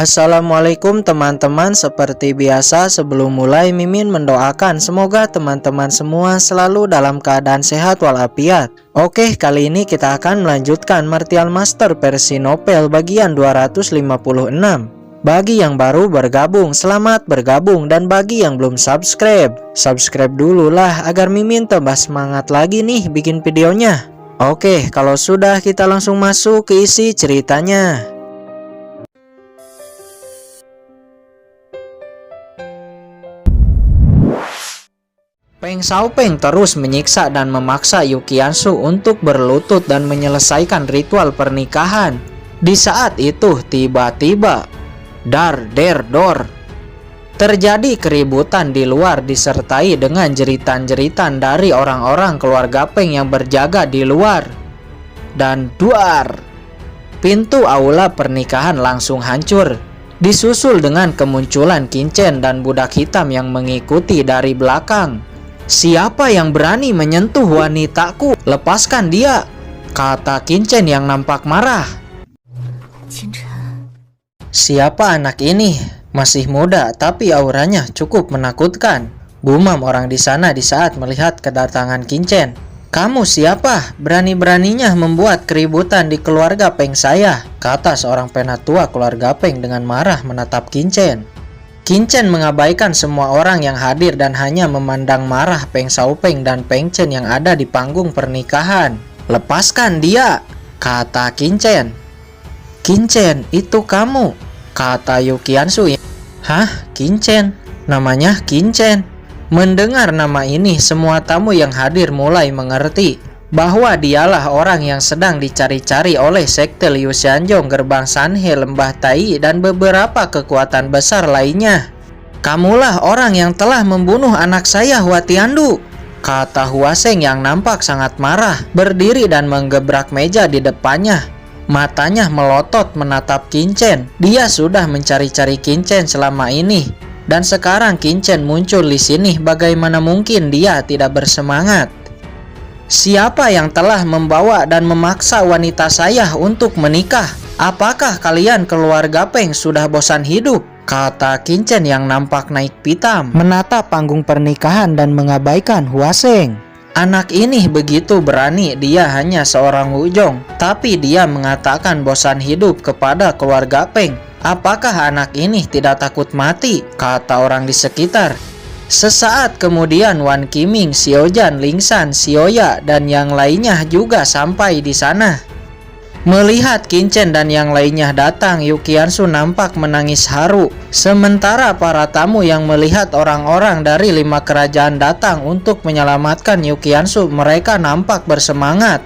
Assalamualaikum teman-teman, seperti biasa sebelum mulai Mimin mendoakan semoga teman-teman semua selalu dalam keadaan sehat walafiat. Oke, kali ini kita akan melanjutkan Martial Master versi Novel bagian 256. Bagi yang baru bergabung, selamat bergabung, dan bagi yang belum subscribe dulu lah agar Mimin tambah semangat lagi nih bikin videonya. Oke, kalau sudah kita langsung masuk ke isi ceritanya. Peng Xiaopeng terus menyiksa dan memaksa Yuqiansu untuk berlutut dan menyelesaikan ritual pernikahan. Di saat itu tiba-tiba dar-der-dor, terjadi keributan di luar disertai dengan jeritan-jeritan dari orang-orang keluarga Peng yang berjaga di luar. Dan duar, pintu aula pernikahan langsung hancur, disusul dengan kemunculan Qinchen dan budak hitam yang mengikuti dari belakang. "Siapa yang berani menyentuh wanitaku? Lepaskan dia," kata Qinchen yang nampak marah. "Siapa anak ini? Masih muda tapi auranya cukup menakutkan," gumam orang di sana di saat melihat kedatangan Qinchen. "Kamu siapa? Berani-beraninya membuat keributan di keluarga Peng saya," kata seorang penatua keluarga Peng dengan marah menatap Qinchen. Qinchen mengabaikan semua orang yang hadir dan hanya memandang marah Peng Xiaopeng dan Peng Chen yang ada di panggung pernikahan. "Lepaskan dia," kata Qinchen. "Qinchen, itu kamu," kata Yuqiansu. "Hah, Qinchen? Namanya Qinchen?" Mendengar nama ini, semua tamu yang hadir mulai mengerti bahwa dialah orang yang sedang dicari-cari oleh sekte Liu Xianzong, Gerbang Sanhe, Lembah Tai, dan beberapa kekuatan besar lainnya. "Kamulah orang yang telah membunuh anak saya, Hua Tiandu," kata Hua Sheng yang nampak sangat marah, berdiri dan menggebrak meja di depannya. Matanya melotot menatap Qinchen. Dia sudah mencari-cari Qinchen selama ini, dan sekarang Qinchen muncul di sini. Bagaimana mungkin dia tidak bersemangat? "Siapa yang telah membawa dan memaksa wanita saya untuk menikah? Apakah kalian keluarga Peng sudah bosan hidup?" kata Qinchen yang nampak naik pitam, menatap panggung pernikahan dan mengabaikan Hua Sheng. Anak ini begitu berani, dia hanya seorang wujong, tapi dia mengatakan bosan hidup kepada keluarga Peng. "Apakah anak ini tidak takut mati?" kata orang di sekitar. Sesaat kemudian Wan Qiming, Xiaojan, Lingshan, Xiaoya, dan yang lainnya juga sampai di sana. Melihat Qinchen dan yang lainnya datang, Yuqiansu nampak menangis haru. Sementara para tamu yang melihat orang-orang dari 5 kerajaan datang untuk menyelamatkan Yuqiansu, mereka nampak bersemangat.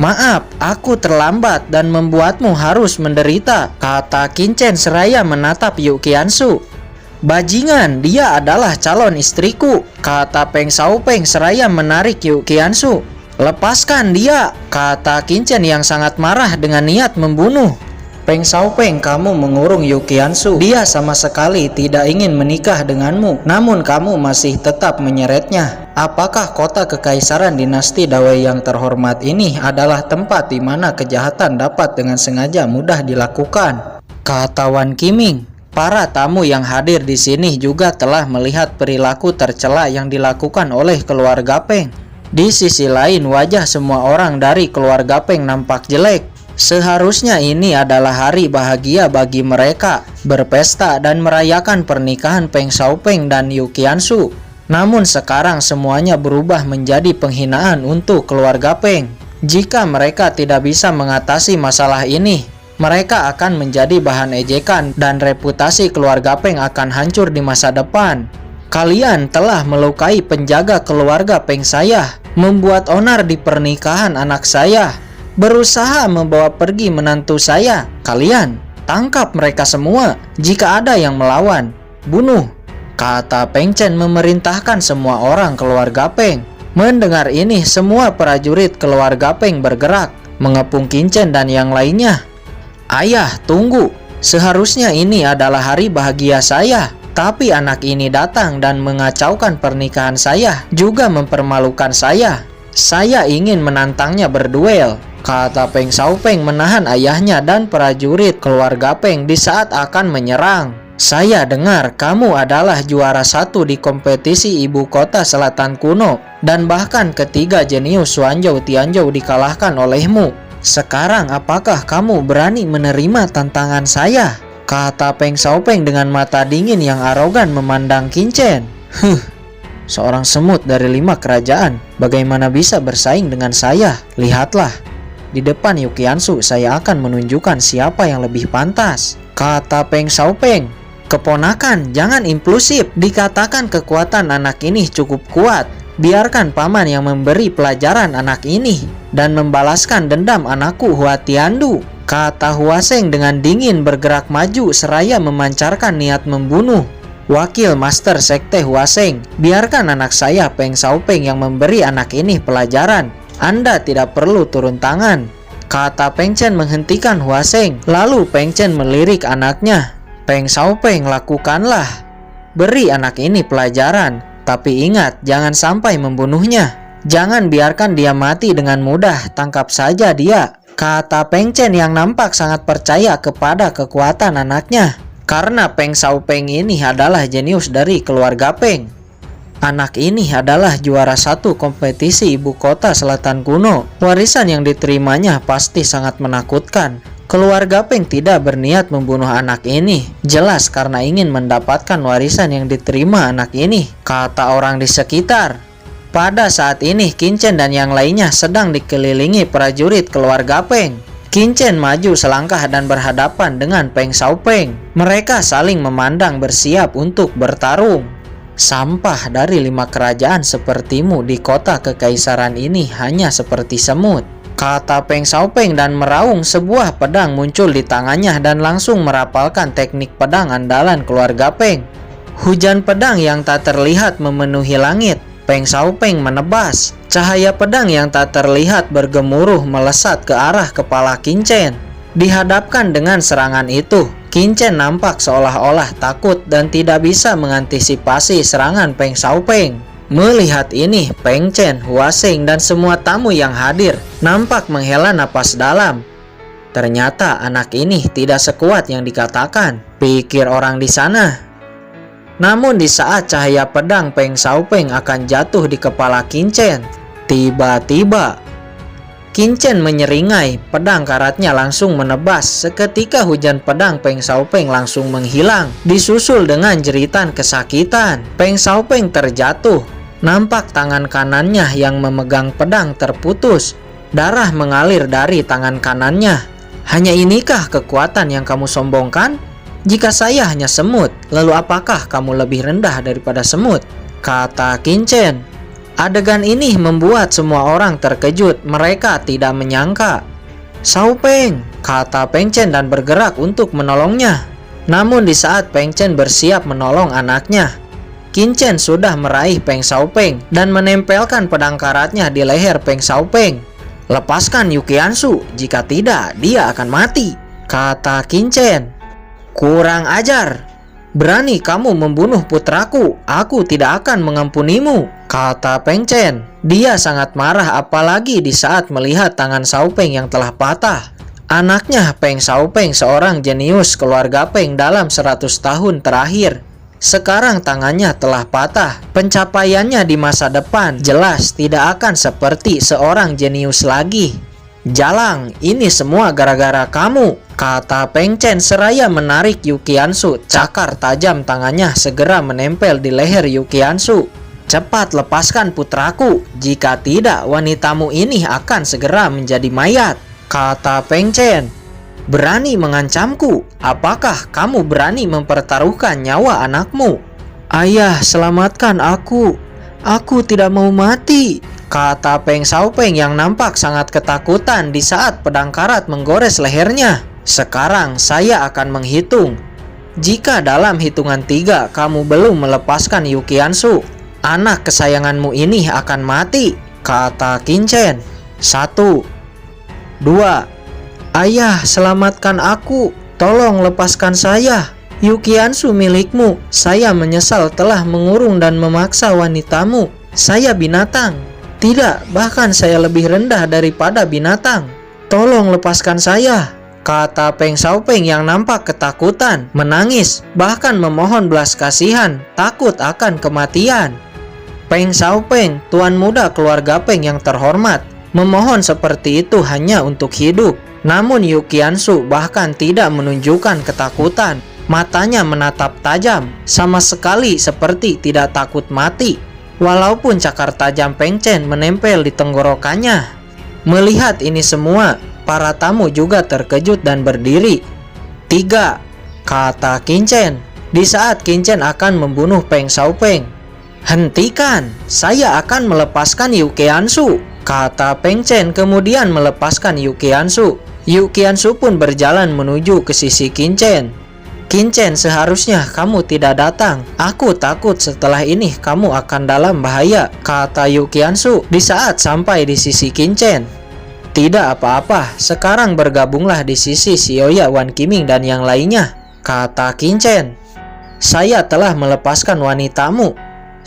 "Maaf, aku terlambat dan membuatmu harus menderita," kata Qinchen seraya menatap Yuqiansu. "Bajingan, dia adalah calon istriku," kata Peng Xiaopeng seraya menarik Yuqiansu. "Lepaskan dia," kata Qinchen yang sangat marah dengan niat membunuh. "Peng Xiaopeng, kamu mengurung Yuqiansu. Dia sama sekali tidak ingin menikah denganmu, namun kamu masih tetap menyeretnya. Apakah kota kekaisaran dinasti Dawei yang terhormat ini adalah tempat di mana kejahatan dapat dengan sengaja mudah dilakukan?" kata Wan Qiming. Para tamu yang hadir di sini juga telah melihat perilaku tercela yang dilakukan oleh keluarga Peng. Di sisi lain, wajah semua orang dari keluarga Peng nampak jelek. Seharusnya ini adalah hari bahagia bagi mereka, berpesta dan merayakan pernikahan Peng Xiaopeng dan Yuqiansu. Namun sekarang semuanya berubah menjadi penghinaan untuk keluarga Peng. Jika mereka tidak bisa mengatasi masalah ini, mereka akan menjadi bahan ejekan dan reputasi keluarga Peng akan hancur di masa depan. "Kalian telah melukai penjaga keluarga Peng saya, membuat onar di pernikahan anak saya, berusaha membawa pergi menantu saya. Kalian tangkap mereka semua. Jika ada yang melawan, bunuh," kata Peng Chen memerintahkan semua orang keluarga Peng. Mendengar ini, semua prajurit keluarga Peng bergerak, mengepung Qinchen dan yang lainnya. "Ayah, tunggu. Seharusnya ini adalah hari bahagia saya. Tapi anak ini datang dan mengacaukan pernikahan saya, juga mempermalukan saya. Saya ingin menantangnya berduel," kata Peng Xiaopeng menahan ayahnya dan prajurit keluarga Peng di saat akan menyerang. Saya dengar kamu adalah juara 1 di kompetisi ibu kota selatan kuno, dan bahkan ketiga jenius Xuanzhou Tianzhou dikalahkan olehmu. Sekarang apakah kamu berani menerima tantangan saya? Kata Peng Xiaopeng dengan mata dingin yang arogan memandang Qin Chen. Seorang semut dari 5 kerajaan, bagaimana bisa bersaing dengan saya? Lihatlah, di depan Yuqiansu saya akan menunjukkan siapa yang lebih pantas. Kata Peng Xiaopeng. Keponakan, jangan impulsif. Dikatakan kekuatan anak ini cukup kuat. Biarkan paman yang memberi pelajaran anak ini dan membalaskan dendam anakku Hua Tiandu. Kata Hua Seng dengan dingin bergerak maju seraya memancarkan niat membunuh. Wakil Master Sekte Hua Seng, biarkan anak saya Peng Xiaopeng yang memberi anak ini pelajaran. Anda tidak perlu turun tangan. Kata Peng Chen menghentikan Hua Seng. Lalu Peng Chen melirik anaknya. Peng Xiaopeng, lakukanlah. Beri anak ini pelajaran. Tapi ingat, jangan sampai membunuhnya. Jangan biarkan dia mati dengan mudah. Tangkap saja dia. Kata Peng Chen yang nampak sangat percaya kepada kekuatan anaknya. Karena Peng Xiaopeng ini adalah jenius dari keluarga Peng. Anak ini adalah juara 1 kompetisi ibu kota selatan kuno. Warisan yang diterimanya pasti sangat menakutkan. Keluarga Peng tidak berniat membunuh anak ini. Jelas karena ingin mendapatkan warisan yang diterima anak ini, kata orang di sekitar. Pada saat ini Qin Chen dan yang lainnya sedang dikelilingi prajurit keluarga Peng. Qin Chen maju selangkah dan berhadapan dengan Peng Xiaopeng. Mereka saling memandang bersiap untuk bertarung. Sampah dari 5 kerajaan sepertimu di kota kekaisaran ini hanya seperti semut, kata Peng Xiaopeng dan meraung sebuah pedang muncul di tangannya dan langsung merapalkan teknik pedang andalan keluarga Peng. Hujan pedang yang tak terlihat memenuhi langit. Peng Xiaopeng menebas. Cahaya pedang yang tak terlihat bergemuruh melesat ke arah kepala Qin Chen. Dihadapkan dengan serangan itu, Qin Chen nampak seolah-olah takut dan tidak bisa mengantisipasi serangan Peng Xiaopeng. Melihat ini, Peng Chen, Hua Seng, dan semua tamu yang hadir nampak menghela napas dalam. Ternyata anak ini tidak sekuat yang dikatakan, pikir orang di sana. Namun di saat cahaya pedang Peng Xiaopeng akan jatuh di kepala Qin Chen, tiba-tiba Qin Chen menyeringai, pedang karatnya langsung menebas. Seketika hujan pedang Peng Xiaopeng langsung menghilang, disusul dengan jeritan kesakitan. Peng Xiaopeng terjatuh. Nampak tangan kanannya yang memegang pedang terputus. Darah mengalir dari tangan kanannya. Hanya inikah kekuatan yang kamu sombongkan? Jika saya hanya semut, lalu apakah kamu lebih rendah daripada semut? Kata Qin Chen. Adegan ini membuat semua orang terkejut. Mereka tidak menyangka. Xiaopeng, kata Peng Chen dan bergerak untuk menolongnya. Namun di saat Peng Chen bersiap menolong anaknya, Qin Chen sudah meraih Peng Xiaopeng dan menempelkan pedang karatnya di leher Peng Xiaopeng. Lepaskan Yuqiansu, jika tidak dia akan mati, kata Qin Chen. Kurang ajar, berani kamu membunuh putraku, aku tidak akan mengampunimu, kata Peng Chen. Dia sangat marah apalagi di saat melihat tangan Xiaopeng yang telah patah. Anaknya Peng Xiaopeng seorang jenius keluarga Peng dalam 100 tahun terakhir. Sekarang tangannya telah patah. Pencapaiannya di masa depan jelas tidak akan seperti seorang jenius lagi. Jalang, ini semua gara-gara kamu, kata Peng Chen seraya menarik Yuqiansu. Cakar tajam tangannya segera menempel di leher Yuqiansu. Cepat lepaskan putraku, jika tidak wanitamu ini akan segera menjadi mayat, kata Peng Chen. Berani mengancamku? Apakah kamu berani mempertaruhkan nyawa anakmu? Ayah, selamatkan aku. Aku tidak mau mati, kata Peng Xiaopeng yang nampak sangat ketakutan di saat pedang karat menggores lehernya. Sekarang saya akan menghitung. Jika dalam hitungan 3 kamu belum melepaskan Yuqiansu, anak kesayanganmu ini akan mati, kata Qin Chen. 1, 2. Ayah, selamatkan aku. Tolong lepaskan saya. Yuqiansu milikmu. Saya menyesal telah mengurung dan memaksa wanitamu. Saya binatang. Tidak, bahkan saya lebih rendah daripada binatang. Tolong lepaskan saya, kata Peng Xiaopeng yang nampak ketakutan, menangis, bahkan memohon belas kasihan, takut akan kematian. Peng Xiaopeng, tuan muda keluarga Peng yang terhormat, memohon seperti itu hanya untuk hidup. Namun Yu Qianzu bahkan tidak menunjukkan ketakutan. Matanya menatap tajam, sama sekali seperti tidak takut mati. Walaupun cakar tajam Peng Chen menempel di tenggorokannya. Melihat ini semua, para tamu juga terkejut dan berdiri. 3. Kata Qin Chen. Di saat Qin Chen akan membunuh Peng Xiaopeng. Hentikan, saya akan melepaskan Yu Qianzu, kata Peng Chen kemudian melepaskan Yu Qianzu. Yu Qianzu pun berjalan menuju ke sisi Qin Chen. Qin Chen, seharusnya kamu tidak datang. Aku takut setelah ini kamu akan dalam bahaya, kata Yu Qianzu di saat sampai di sisi Qin Chen. Tidak apa-apa, sekarang bergabunglah di sisi Xiaoya, Wan Qiming dan yang lainnya, kata Qin Chen. Saya telah melepaskan wanitamu.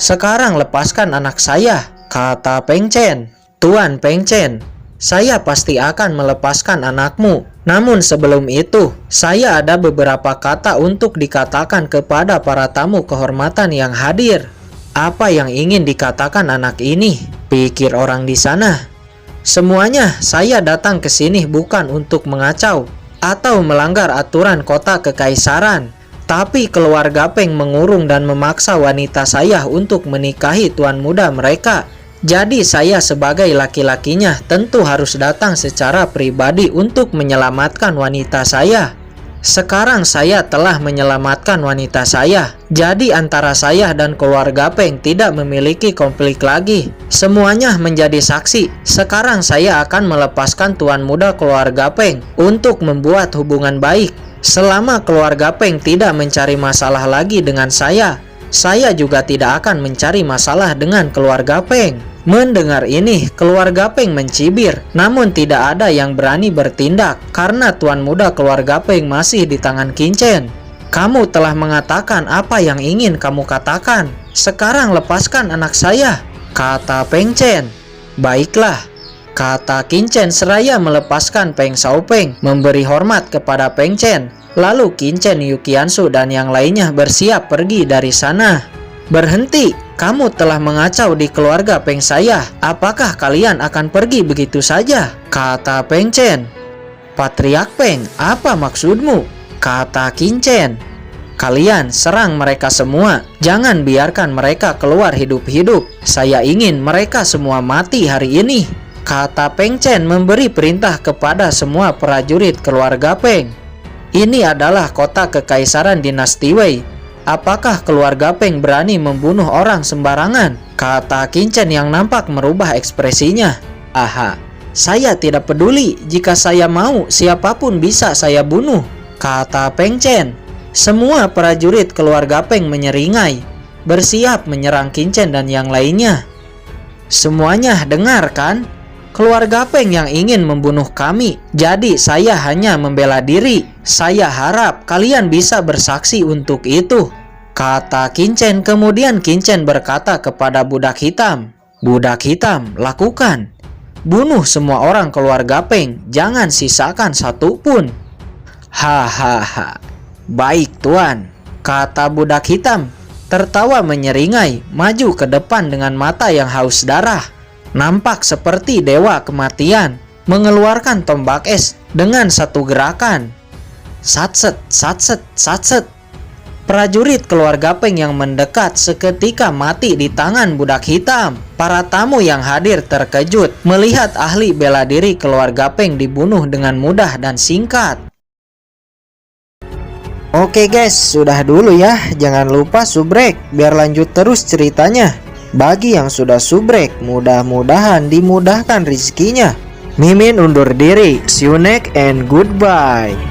Sekarang lepaskan anak saya, kata Peng Chen. Tuan Peng Chen, saya pasti akan melepaskan anakmu. Namun sebelum itu, saya ada beberapa kata untuk dikatakan kepada para tamu kehormatan yang hadir. Apa yang ingin dikatakan anak ini? Pikir orang di sana. Semuanya, saya datang ke sini bukan untuk mengacau atau melanggar aturan kota kekaisaran. Tapi keluarga Peng mengurung dan memaksa wanita saya untuk menikahi tuan muda mereka. Jadi saya sebagai laki-lakinya tentu harus datang secara pribadi untuk menyelamatkan wanita saya. Sekarang saya telah menyelamatkan wanita saya. Jadi antara saya dan keluarga Peng tidak memiliki konflik lagi. Semuanya menjadi saksi. Sekarang saya akan melepaskan tuan muda keluarga Peng untuk membuat hubungan baik. Selama keluarga Peng tidak mencari masalah lagi dengan saya juga tidak akan mencari masalah dengan keluarga Peng. Mendengar ini, keluarga Peng mencibir, namun tidak ada yang berani bertindak karena tuan muda keluarga Peng masih di tangan Qin Chen. Kamu telah mengatakan apa yang ingin kamu katakan. Sekarang lepaskan anak saya, kata Peng Chen. Baiklah, kata Qin Chen seraya melepaskan Peng Xiaopeng, memberi hormat kepada Peng Chen. Lalu Qin Chen, Yu Qianzu dan yang lainnya bersiap pergi dari sana. Berhenti, kamu telah mengacau di keluarga Peng saya. Apakah kalian akan pergi begitu saja? Kata Peng Chen. Patriark Peng, apa maksudmu? Kata Qin Chen. Kalian serang mereka semua. Jangan biarkan mereka keluar hidup-hidup. Saya ingin mereka semua mati hari ini, kata Peng Chen memberi perintah kepada semua prajurit keluarga Peng. Ini adalah kota kekaisaran dinasti Wei. Apakah keluarga Peng berani membunuh orang sembarangan? Kata Qin Chen yang nampak merubah ekspresinya. Aha, saya tidak peduli. Jika saya mau, siapapun bisa saya bunuh, kata Peng Chen. Semua prajurit keluarga Peng menyeringai, bersiap menyerang Qin Chen dan yang lainnya. Semuanya dengar kan? Keluarga Peng yang ingin membunuh kami. Jadi saya hanya membela diri. Saya harap kalian bisa bersaksi untuk itu, kata Qin Chen. Kemudian Qin Chen berkata kepada budak hitam, budak hitam, lakukan. Bunuh semua orang keluarga Peng. Jangan sisakan satu pun. Hahaha. Baik tuan, kata budak hitam, tertawa menyeringai, maju ke depan dengan mata yang haus darah. Nampak seperti dewa kematian, mengeluarkan tombak es dengan satu gerakan. Satset, satset, satset. Prajurit keluarga Peng yang mendekat seketika mati di tangan budak hitam. Para tamu yang hadir terkejut melihat ahli bela diri keluarga Peng dibunuh dengan mudah dan singkat. Oke guys, sudah dulu ya. Jangan lupa subrek biar lanjut terus ceritanya. Bagi yang sudah subrek, mudah-mudahan dimudahkan rezekinya. Mimin undur diri. See you next and goodbye.